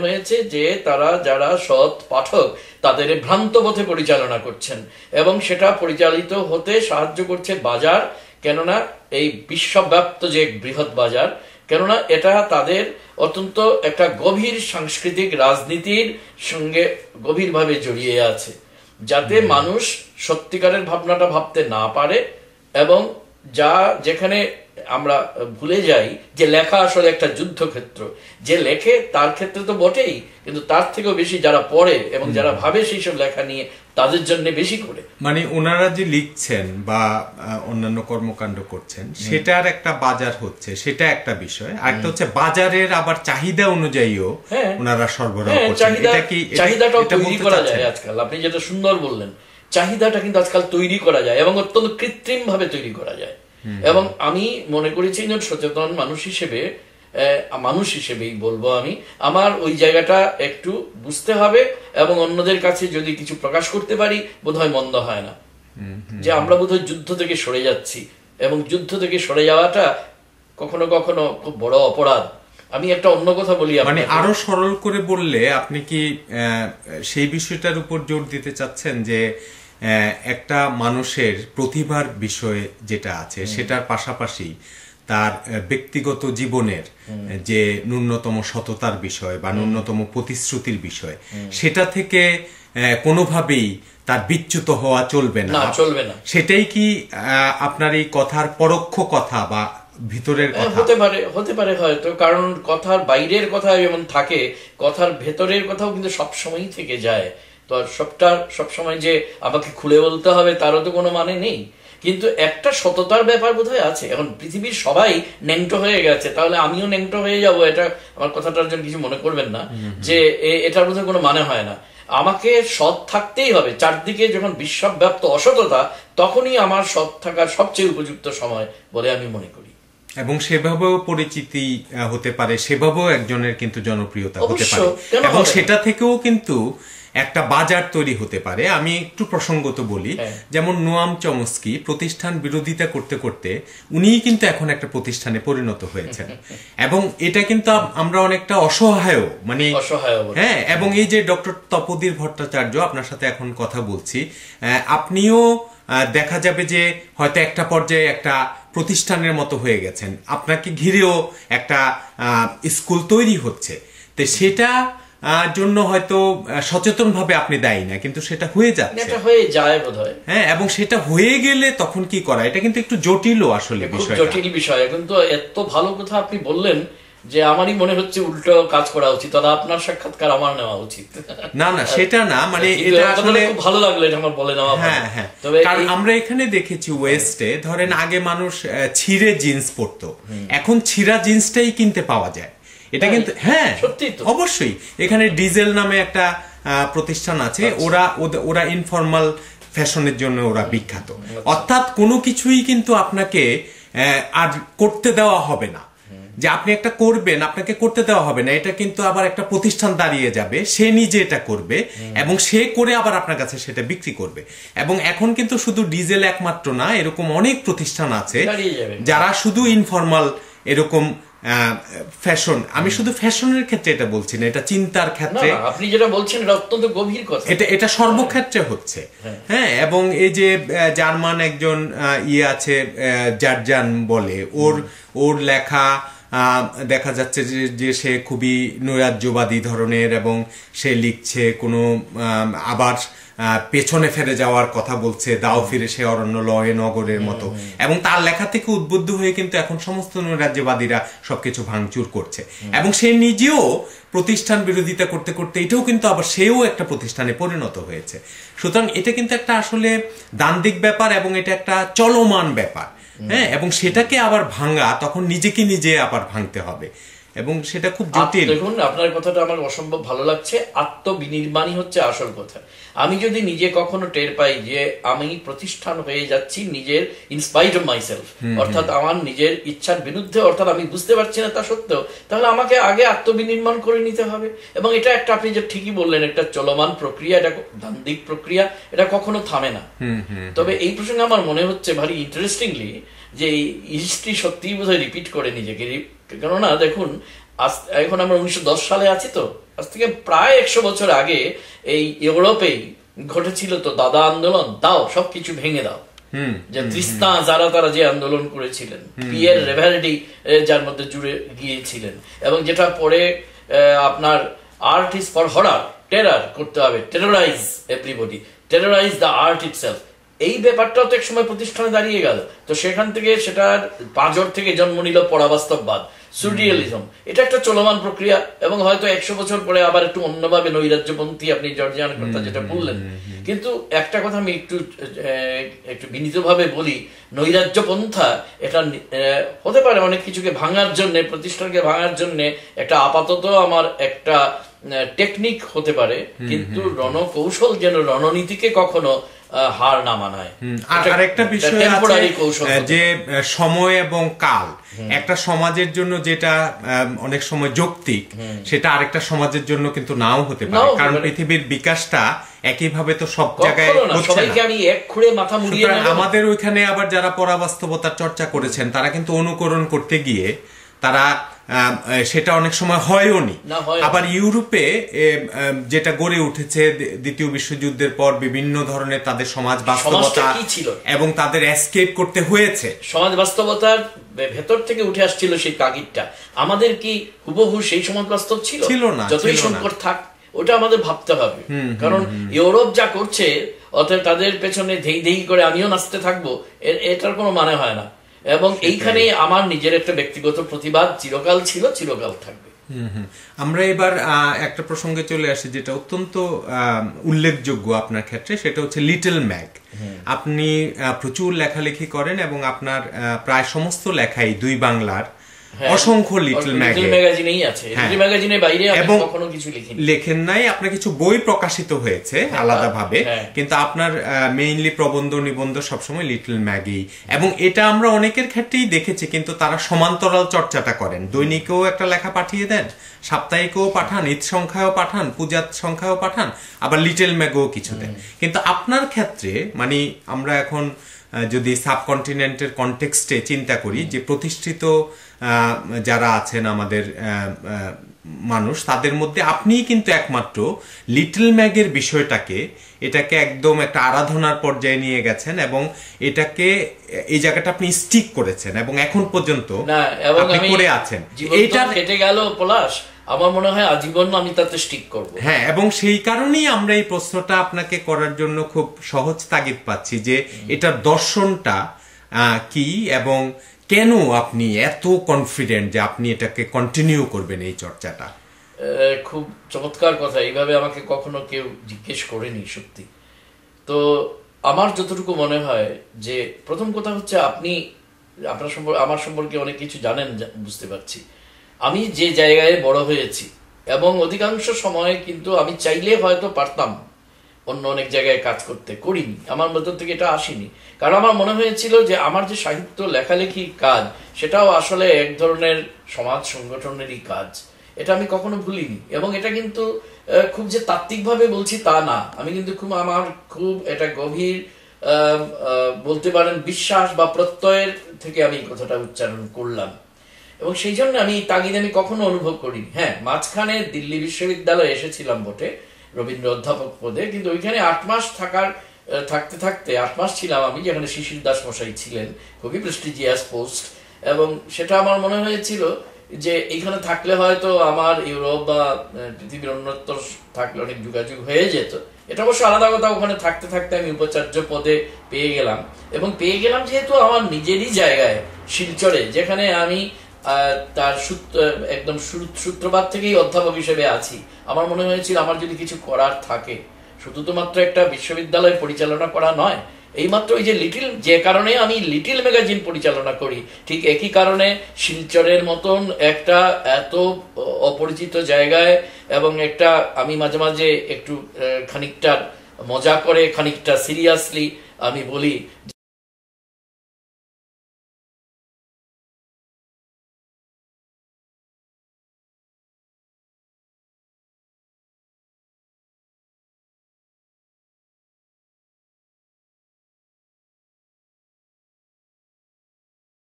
হয়েছে যে তারা যারা সৎ পাঠক তাদের ভ্রান্ত পথে পরিচালনা করছেন, এবং সেটা পরিচালিত হতে সাহায্য করছে বাজার। কেননা এই বিশ্বব্যাপ্ত যে বৃহৎ বাজার, কেননা এটা তাদের অত্যন্ত একটা গভীর সাংস্কৃতিক রাজনীতির সঙ্গে গভীরভাবে জড়িয়ে আছে, যাতে মানুষ সত্যিকারের ভাবনাটা ভাবতে না পারে। এবং যেখানে আমরা ভুলে যাই যে লেখা আসলে একটা যুদ্ধক্ষেত্র, যে লেখে তার ক্ষেত্রে তো বটেই, কিন্তু তার থেকেও বেশি যারা পড়ে এবং যারা ভাবে সেই সব লেখা নিয়ে, তাদের জন্য বেশি করে। মানে ওনারা যে লিখছেন বা অন্যান্য কর্মকাণ্ড করছেন, সেটার একটা বাজার হচ্ছে, সেটা একটা বিষয়। আর একটা হচ্ছে বাজারের আবার চাহিদা অনুযায়ীও ওনারা সরবরাহ করছেন। চাহিদাটাও তৈরি করা যায় আজকাল। আপনি যেটা সুন্দর বললেন, চাহিদাটা কিন্তু আজকাল তৈরি করা যায় এবং অত্যন্ত কৃত্রিম ভাবে তৈরি করা যায়। এবং আমি মনে করেছি যে সচেতন মানুষ হিসেবেই বলবো, আমার ওই জায়গাটা একটু বুঝতে হবে এবং অন্যদের কাছে যদি কিছু প্রকাশ করতে পারি বোধহয় মন্দ হয় না। যে আমরা বোধহয় যুদ্ধ থেকে সরে যাচ্ছি, এবং যুদ্ধ থেকে সরে যাওয়াটা কখনো কখনো খুব বড় অপরাধ। আমি একটা অন্য কথা বলি, মানে আরো সরল করে বললে আপনি কি সেই বিষয়টার উপর জোর দিতে চাচ্ছেন যে একটা মানুষের প্রতিভার বিষয় যেটা আছে সেটার পাশাপাশি তার ব্যক্তিগত জীবনের যে ন্যূনতম সততার বিষয় বা ন্যূনতম প্রতিশ্রুতির বিষয়, সেটা থেকে কোনোভাবেই তার বিচ্যুত হওয়া চলবে না। সেটাই কি আপনার এই কথার পরোক্ষ কথা বা ভিতরের কথা? হতে পারে হয়তো, কারণ কথার বাইরের কথা যেমন থাকে, কথার ভেতরের কথাও কিন্তু সবসময়ই থেকে যায়। তো সবসময় যে আমাকে খুলে বলতে হবে তারও তো কোনো মানে নেই, কিন্তু একটা সততার ব্যাপার বোধহয় আছে। এখন পৃথিবীর সবাই ন্যাংটো হয়ে গেছে, তাহলে আমিও ন্যাংটো হয়ে যাব, এটা আমার কথাটার জন্য কিছু মনে করবেন না যে এটার বোধহয় কোনো মানে হয় না। আমাকে সৎ থাকতেই হবে। চারদিকে যখন বিশ্বব্যাপ্ত অসততা, তখনই আমার সৎ থাকার সবচেয়ে উপযুক্ত সময় বলে আমি মনে করি। এবং সেভাবেও পরিচিতি হতে পারে, সেভাবেও একজনের কিন্তু জনপ্রিয়তা হতে পারে, এবং সেটা থেকেও কিন্তু একটা বাজার তৈরি হতে পারে। আমি একটু প্রসঙ্গত বলি, যেমন নোয়াম চমস্কি প্রতিষ্ঠান বিরোধিতা করতে করতে উনিই কিন্তু এখন একটা প্রতিষ্ঠানে পরিণত হয়েছেন, এবং এটা কিন্তু আমরা অনেকটা অসহায়, মানে হ্যাঁ। এবং এই যে ডক্টর তপোধীর ভট্টাচার্য, আপনার সাথে এখন কথা বলছি, আপনিও দেখা যাবে যে হয়তো একটা পর্যায়ে একটা প্রতিষ্ঠানের মতো হয়ে গেছেন, আপনাকে ঘিরেও একটা স্কুল তৈরি হচ্ছে। তো সেটা জন্য হয়তো সচেতন ভাবে আপনি দায়ী না, কিন্তু সেটা হয়ে যাচ্ছে, এটা হয়ে যায় বোধহয়। হ্যাঁ, এবং সেটা হয়ে গেলে তখন কি করা, এটা কিন্তু একটু জটিল আসলে বিষয়, জটিল বিষয়। কিন্তু এত ভালো কথা আপনি বললেন যে আমারই মনে হচ্ছে উল্টো কাজ করা উচিত, তাহলে আপনার সাক্ষাৎকার আমার নেওয়া উচিত। না না, সেটা না, মানে এটা আসলে খুব ভালো লাগলো, এটা আমার বলে নেওয়া। হ্যাঁ হ্যাঁ, কারণ আমরা এখানে দেখেছি ওয়েস্টে, ধরেন আগে মানুষ ছিঁড়ে জিন্স পরতো, এখন ছিঁড়া জিন্সটাই কিনতে পাওয়া যায়। এটা কিন্তু হ্যাঁ অবশ্যই। এখানে ডিজেল নামে একটা প্রতিষ্ঠান আছে, ওরা ইনফর্মাল ফ্যাশনের জন্য ওরা বিখ্যাত। অর্থাৎ কোনো কিছুই কিন্তু আপনাকে আর করতে দেওয়া হবে না, যে আপনি একটা করবেন আপনাকে করতে দেওয়া হবে না, এটা কিন্তু আবার একটা প্রতিষ্ঠান দাঁড়িয়ে যাবে, সে নিজে এটা করবে এবং সে করে আবার আপনার কাছে সেটা বিক্রি করবে। এবং এখন কিন্তু শুধু ডিজেল একমাত্র না, এরকম অনেক প্রতিষ্ঠান আছে যারা শুধু ইনফর্মাল এরকম ফ্যাশন, আমি শুধু ফ্যাশনের ক্ষেত্রে এটা বলছি না, এটা চিন্তার ক্ষেত্রে আপনি যেটা বলছেন এটা অত্যন্ত গভীর কথা, এটা সর্বক্ষেত্রে হচ্ছে। হ্যাঁ, এবং এই যে জার্মান একজন আছে জার্জান বলে, ওর লেখা দেখা যাচ্ছে যে সে খুবই নৈরাজ্যবাদী ধরনের, এবং সে লিখছে কোনো আবার পেছনে ফিরে যাওয়ার কথা বলছে, দাও ফিরে সে অরণ্য লয়ে নগরের মতো, এবং তার লেখা থেকে উদ্বুদ্ধ হয়ে কিন্তু এখন সমস্ত নৈরাজ্যবাদীরা সবকিছু ভাঙচুর করছে, এবং সে নিজেও প্রতিষ্ঠান বিরোধিতা করতে করতে এটাও কিন্তু আবার সেও একটা প্রতিষ্ঠানে পরিণত হয়েছে। সুতরাং এটা কিন্তু একটা আসলে দ্বান্দ্বিক ব্যাপার, এবং এটা একটা চলমান ব্যাপার। হ্যাঁ, এবং সেটাকে আবার ভাঙা, তখন নিজেকে নিজে আবার ভাঙতে হবে, এবং সেটা খুব জটিল। দেখুন, আপনার কথাটা আমার অসম্ভব ভালো লাগছে। আত্মবিনির্মাণই হচ্ছে আসল কথা। আমি যদি নিজে কখনো টের পাই যে আমি প্রতিষ্ঠান হয়ে যাচ্ছি নিজের ইনস্পাইট অফ মাইসেলফ, অর্থাৎ আমার নিজের ইচ্ছার বিরুদ্ধে, অর্থাৎ আমি বুঝতে পারছি না তা সত্ত্বেও, তাহলে আমাকে আগে আত্মবিনির্মাণ করে নিতে হবে। এবং এটা একটা, আপনি যে ঠিকই বললেন, একটা চলমান প্রক্রিয়া, এটা দ্বান্দ্বিক প্রক্রিয়া, এটা কখনো থামে না। তবে এই প্রসঙ্গে আমার মনে হচ্ছে ভারী ইন্টারেস্টিংলি যে হিস্ট্রি সত্যিই বোধহয় রিপিট করে নিজেকে। কেননা দেখুন, এখন আমরা 1910 সালে আছি, তো আজ থেকে প্রায় 100 বছর আগে এই ইউরোপেই ঘটেছিল তো দাদা আন্দোলন, দাও সবকিছু ভেঙে দাও। যে তৃষ্ণা যারা তারা যে আন্দোলন করেছিলেন, পিয়ের রেভালডি যার মধ্যে জুড়ে গিয়েছিলেন, এবং যেটা পরে আপনার আর্ট ইজ ফর হরার, টেরার করতে হবে, terrorise everybody, terrorise the art itself. এই ব্যাপারটাও তো এক সময় প্রতিষ্ঠানে দাঁড়িয়ে গেল। তো সেখান থেকে সেটার পাঁজর থেকে জন্ম নিল পরাবাস্তববাদ, সুরিয়ালিজম। এটা একটা চলমান প্রক্রিয়া, এবং হয়তো 100 বছর পরে আবার একটু অন্যভাবে নৈরাজ্যপন্থী, আপনি জর্জিয়ান কথা যেটা বললেন। কিন্তু একটা কথা আমি একটু বিনীতভাবে বলি, নৈরাজ্যপন্থা এটা হতে পারে অনেক কিছুকে ভাঙার জন্য, প্রতিষ্ঠানকে ভাঙার জন্য একটা আপাতত আমার একটা টেকনিক হতে পারে, কিন্তু রণকৌশল যেন রণনীতিকে কখনো হার না মানায়। আর একটা বিষয় আছে যে সময় এবং কাল, একটা সমাজের জন্য যেটা অনেক সময় যৌক্তিক, সেটা আরেকটা সমাজের জন্য কিন্তু নাও হতে পারে, কারণ পৃথিবীর বিকাশটা একইভাবে তো সব জায়গায় হচ্ছে না। আমাদের ওইখানে আবার যারা পরাবাস্তবতার চর্চা করেছেন তারা কিন্তু অনুকরণ করতে গিয়ে তারা সেটা অনেক সময় হয়ওনি। আবার ইউরোপে যেটা গড়ে উঠেছে দ্বিতীয় বিশ্বযুদ্ধের পর, বিভিন্ন ধরনের তাদের সমাজ বাস্তবতা এবং তাদের এসকেপ করতে হয়েছে। সমাজ বাস্তবতার ভেতর থেকে উঠে আসছিল সেই তাগিদটা। আমাদের কি হুবহু সেই সমাজ বাস্তব ছিল না? যতই সংকট থাক, ওটা আমাদের ভাবতে হবে। কারণ ইউরোপ যা করছে, অতএব তাদের পেছনে ধেই ধেই করে আমিও নাচতে থাকবো, এটার কোনো মানে হয় না। এবং এইখানে আমার নিজের একটা ব্যক্তিগত প্রতিবাদ চিরকাল ছিল, চিরকাল থাকবে। আমরা এবার একটা প্রসঙ্গে চলে আসি যেটা অত্যন্ত উল্লেখযোগ্য আপনার ক্ষেত্রে, সেটা হচ্ছে লিটল ম্যাগ। আপনি প্রচুর লেখালেখি করেন এবং আপনার প্রায় সমস্ত লেখাই দুই বাংলার অসংখ্য লিটল ম্যাগাজিনেই আছে, ম্যাগাজিনের বাইরে আমি কখনো কিছু লেখেন নাই। আপনার কিছু বই প্রকাশিত হয়েছে আলাদাভাবে, কিন্তু আপনার মেইনলি প্রবন্ধ নিবন্ধ সবসময় লিটল ম্যাগি। এবং এটা আমরা অনেকের ক্ষেত্রেই দেখেছি, কিন্তু তারা সমান্তরাল চর্চাটা করেন। দৈনিকেও একটা লেখা পাঠিয়ে দেন, সাপ্তাহিকও পাঠান, ঈদ সংখ্যাও পাঠান, পূজার সংখ্যাও পাঠান, আবার লিটল ম্যাগও কিছু দেন। কিন্তু আপনার ক্ষেত্রে মানে আমরা এখন যদি সাবকন্টিনেন্টের কনটেক্সটে চিন্তা করি, যে প্রতিষ্ঠিত যারা আছেন আমাদের মানুষ, তাদের মধ্যে আপনিই কিন্তু একমাত্র লিটল ম্যাগের বিষয়টাকে, এটাকে একদম একটা আরাধনার পর্যায়ে নিয়ে গেছেন এবং এটাকে এই জায়গাটা আপনি স্টিক করেছেন এবং এখন পর্যন্ত আপনি করে আছেন। এইটা কেটে গেল পলাশ, আমার মনে হয় আজীবন আমি তাতে স্টিক করব। হ্যাঁ, এবং সেই কারণেই আমরা এই প্রশ্নটা আপনাকে করার জন্য খুব সহজ তাগিদ পাচ্ছি যে এটার দর্শনটা কি এবং কেন আপনি এত কনফিডেন্ট যে আপনি এটাকে কন্টিনিউ করবেন এই চর্চাটা। খুব চমৎকার কথা, এইভাবে আমাকে কখনো কেউ জিজ্ঞেস করেনি সত্যি। তো আমার যতটুকু মনে হয় যে প্রথম কথা হচ্ছে, আমার সম্পর্কে অনেক কিছু জানেন, বুঝতে পারছি। আমি যে জায়গায় বড় হয়েছি, এবং অধিকাংশ সময় কিন্তু আমি চাইলে হয়তো পারতাম অন্য অনেক জায়গায় কাজ করতে, করিনি, আমার ভেতর থেকে এটা আসেনি। কারণ আমার মনে হয়েছিল যে আমার যে সাহিত্য লেখালেখি কাজ, সেটাও আসলে এক ধরনের সমাজ সংগঠনেরই কাজ। এটা আমি কখনো ভুলিনি, এবং এটা কিন্তু খুব যে তাত্ত্বিকভাবে বলছি তা না। আমি কিন্তু আমার খুব এটা গভীর বলতে পারেন বিশ্বাস বা প্রত্যয়ের থেকে আমি কথাটা উচ্চারণ করলাম, এবং সেই জন্য আমি তাগিদ আমি কখনো অনুভব করিনি। হ্যাঁ, মাঝখানে দিল্লি বিশ্ববিদ্যালয়ে এসেছিলাম বটে রবীন্দ্র অধ্যাপক পদে, কিন্তু ওইখানে 8 মাস থাকতে 8 মাস ছিলাম আমি, যেখানে শিশির দাস মশাই ছিলেন, খুবই প্রেস্টিজিয়াস পোস্ট। এবং সেটা আমার মনে হয়েছিল যে এইখানে থাকলে হয়তো আমার ইউরোপ বা পৃথিবীর অন্যত্র থাকলে অনেক যোগাযোগ হয়ে যেত। এটা অবশ্য আলাদা কথা, ওখানে থাকতে আমি উপাচার্য পদে পেয়ে গেলাম, এবং পেয়ে গেলাম যেহেতু আমার নিজেরই জায়গায় শিলচরে, যেখানে আমি তার একদম সূত্রপাত থেকেই অধ্যাপক হিসেবে আছি। আমার মনে হয়েছিল আমার যদি কিছু করার থাকে, শুধু তো মাত্র একটা বিশ্ববিদ্যালয় পরিচালনা করা নয়, এইমাত্র ওই যে কারণে আমি লিটল ম্যাগাজিন পরিচালনা করি, ঠিক একই কারণে শিলচরের মতন একটা এত অপরিচিত জায়গায়, এবং একটা আমি মাঝে মাঝে একটু খানিকটা মজা করে খানিকটা সিরিয়াসলি আমি বলি